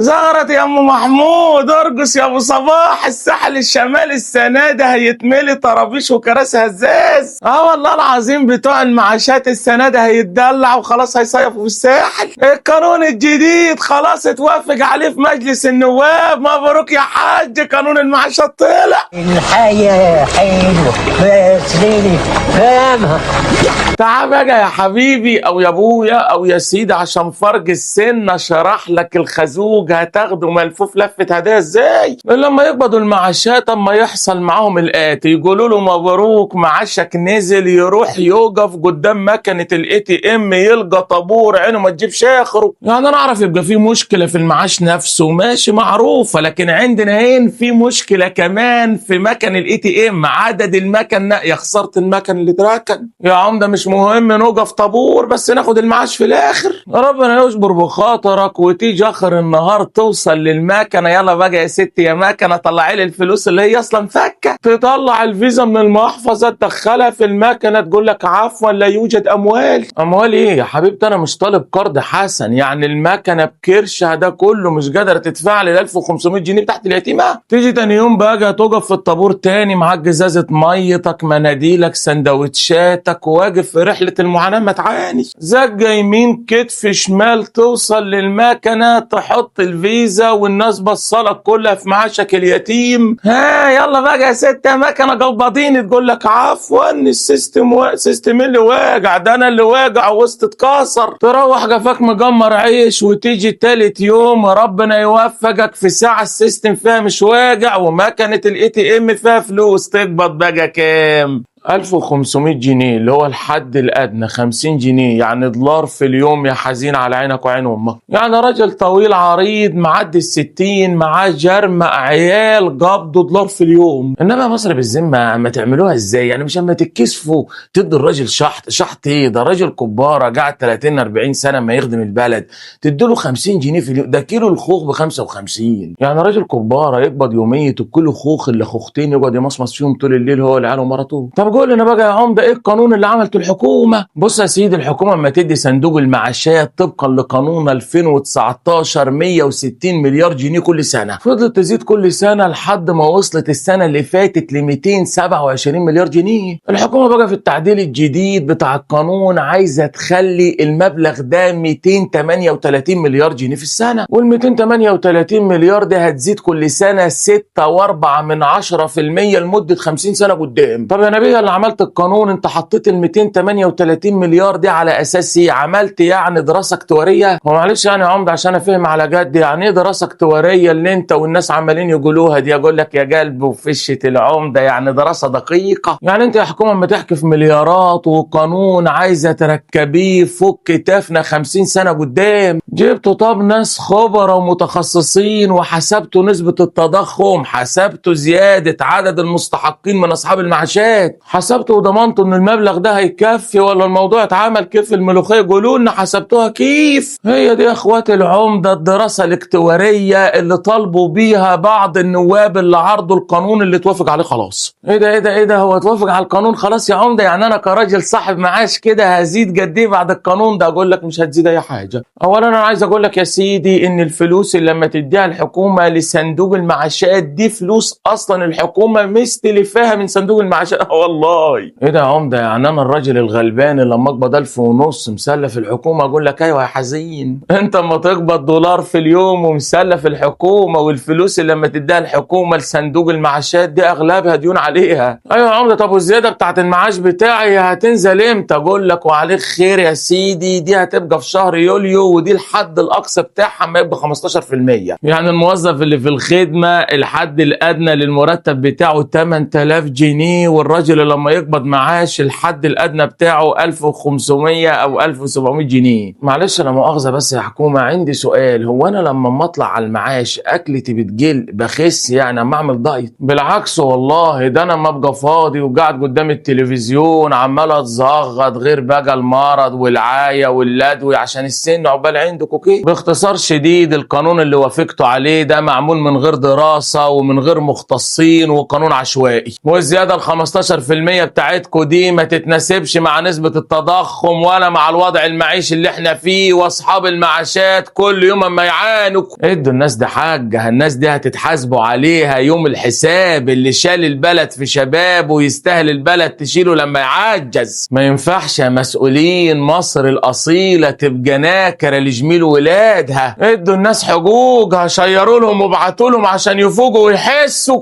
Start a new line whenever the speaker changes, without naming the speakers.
زغرت يا ام محمود، ارقص يا ابو صباح، الساحل الشمالي السنه ده هيتملي طرابيش وكراسي هزاز. والله العظيم بتوع المعاشات السنه ده هيتدلع وخلاص هيصيفوا في الساحل. القانون الجديد خلاص اتوافق عليه في مجلس النواب، مبروك يا حاج، قانون المعاشات طلع.
الحياة حلوة بس ليلي فاهمها.
تعال بقى يا حبيبي او يا ابويا او يا سيدي، عشان فرق السن اشرح لك الخازوق هتاخده ملفوف لفه هدايا ازاي. لما يقبضوا المعاشات اما يحصل معاهم الاتي، يقولوا له مبروك معاشك نزل، يروح يوقف قدام مكنه الاي تي ام يلقى طابور عينه ما تجيبش اخره. يعني انا اعرف يبقى في مشكله في المعاش نفسه ماشي معروفه، لكن عندنا هين في مشكله كمان في مكن الاي تي ام، عدد المكن. يا خساره المكن اللي اتركن يا عمده، مش مهم نوقف طابور بس ناخد المعاش في الاخر. ربنا يجبر بخاطرك وتيجي اخر النهار توصل للمكنه، يلا بقى يا ستي يا مكنه طلعي لي الفلوس اللي هي اصلا فكه، تطلع الفيزا من المحفظه تدخلها في المكنه تقول لك عفوا لا يوجد اموال. اموال ايه يا حبيبتي؟ انا مش طالب قرض حسن، يعني المكنه بكرشها ده كله مش قادره تدفع لي 1500 جنيه بتاعت اليتيمه. تيجي تاني يوم بقى تقف في الطابور تاني معاك جزازه ميتك مناديلك سندوتشاتك، واقف في رحله المعاناه ما تعاني. زقه يمين كتف شمال توصل للمكنه تحط الفيزا والناس بصلك كلها في معاشك اليتيم. يلا بقى يا ست يا مكنه قبضيني، تقول لك عفوا السيستم اللي واجع ده، انا اللي واجع وسط اتكسر. تروح جفاك مجمر عيش وتيجي تالت يوم ربنا يوفقك في ساعه السيستم فيها مش واجع ومكنه الاي تي ام فيها فلوس، تقبض بقى كام؟ 1500 جنيه اللي هو الحد الادنى، 50 جنيه يعني دولار في اليوم يا حزين على عينك وعين امك. يعني راجل طويل عريض معدي ال60 معاه جرم عيال قبضوا دولار في اليوم. انما مصر بالذمه ما تعملوها ازاي؟ يعني مش اما تتكسفوا تدوا الراجل شحط ايه ده؟ راجل كباره قاعد 30 40 سنه ما يخدم البلد، تدوا له 50 جنيه في اليوم، ده كيلو الخوخ ب 55. يعني راجل كباره يقبض يوميه الكيلو خوخ اللي خوختين يقعد يمصمص فيهم طول الليل هو والعيال ومراته. طب قول لنا بقى يا عمده ايه القانون اللي عملته الحكومه؟ بص يا سيدي، الحكومه اما تدي صندوق المعاشات طبقا لقانون 2019 160 مليار جنيه كل سنه، فضلت تزيد كل سنه لحد ما وصلت السنه اللي فاتت ل 227 مليار جنيه. الحكومه بقى في التعديل الجديد بتاع القانون عايزه تخلي المبلغ ده 238 مليار جنيه في السنه، وال 238 مليار ده هتزيد كل سنه 6.4% لمده 50 سنه قدام. طب يا نبي اللي عملت القانون انت حطيت ال 238 مليار دي على اساس ايه؟ عملت يعني دراسه اكتواريه؟ هو معلش يعني يا عمده عشان افهم على جد، يعني ايه دراسه اكتواريه اللي انت والناس عمالين يقولوها دي؟ اقول لك يا قلب وفشه العمده، يعني دراسه دقيقه. يعني انت يا حكومه اما تحكي في مليارات وقانون عايزه تركبيه فوق كتافنا 50 سنه قدام، جبتوا طب ناس خبراء ومتخصصين وحسبتوا نسبه التضخم، حسبتوا زياده عدد المستحقين من اصحاب المعاشات، حسبتوا وضمنتوا ان المبلغ ده هيكفي، ولا الموضوع اتعمل كيف الملوخيه؟ قولوا لنا حسبتوها كيف؟ هي دي يا اخواتي العمده الدراسه الاكتواريه اللي طالبوا بيها بعض النواب اللي عرضوا القانون اللي اتوافق عليه. خلاص ايه ده هو اتوافق على القانون خلاص يا عمده؟ يعني انا كراجل صاحب معاش كده هزيد قد ايه بعد القانون ده؟ اقول لك مش هتزيد اي حاجه. اولا انا عايز اقول لك يا سيدي ان الفلوس اللي لما تديها الحكومه لصندوق المعاشات دي فلوس اصلا الحكومه مستلفاها من صندوق المعاشات. والله ايه ده يا عمده؟ يعني انا الراجل الغلبان اللي لما اقبض 1500 مسلف الحكومه اقول لك ايوه يا حزين؟ انت اما تقبض دولار في اليوم ومسلف الحكومه، والفلوس اللي لما تديها الحكومه لصندوق المعاشات دي اغلبها ديون عليها. ايوه يا عمده، طب والزياده بتاعت المعاش بتاعي هتنزل امتى؟ اقول لك وعليك خير يا سيدي، دي هتبقى في شهر يوليو، ودي الحد الاقصى بتاعها ما يبقى 15%. يعني الموظف اللي في الخدمه الحد الادنى للمرتب بتاعه 8000 جنيه، والراجل اللي لما يقبض معاش الحد الادنى بتاعه 1500 او 1700 جنيه. معلش انا مؤاخذه بس يا حكومه، عندي سؤال، هو انا لما اطلع على المعاش اكلتي بتقل بخس يعني اما اعمل دايت؟ بالعكس والله، ده انا اما ابقى فاضي وقاعد قدام التلفزيون عمال اتزغط، غير بقى المرض والعايه واللدوي عشان السن عقبال عندك وكده. باختصار شديد القانون اللي وافقتوا عليه ده معمول من غير دراسه ومن غير مختصين وقانون عشوائي، والزياده ال 15% 10% بتاعتكم دي ما تتناسبش مع نسبة التضخم ولا مع الوضع المعيشي اللي احنا فيه، واصحاب المعاشات كل يوم اما يعانوا. ادوا الناس دي حاجة، الناس دي هتتحاسبوا عليها يوم الحساب. اللي شال البلد في شبابه يستاهل البلد تشيله لما يعجز. ما ينفعش يا مسؤولين مصر الأصيلة تبقى ناكرة لجميل ولادها. ادوا الناس حقوقها، شيروا لهم وابعتوا لهم عشان يفوقوا ويحسوا.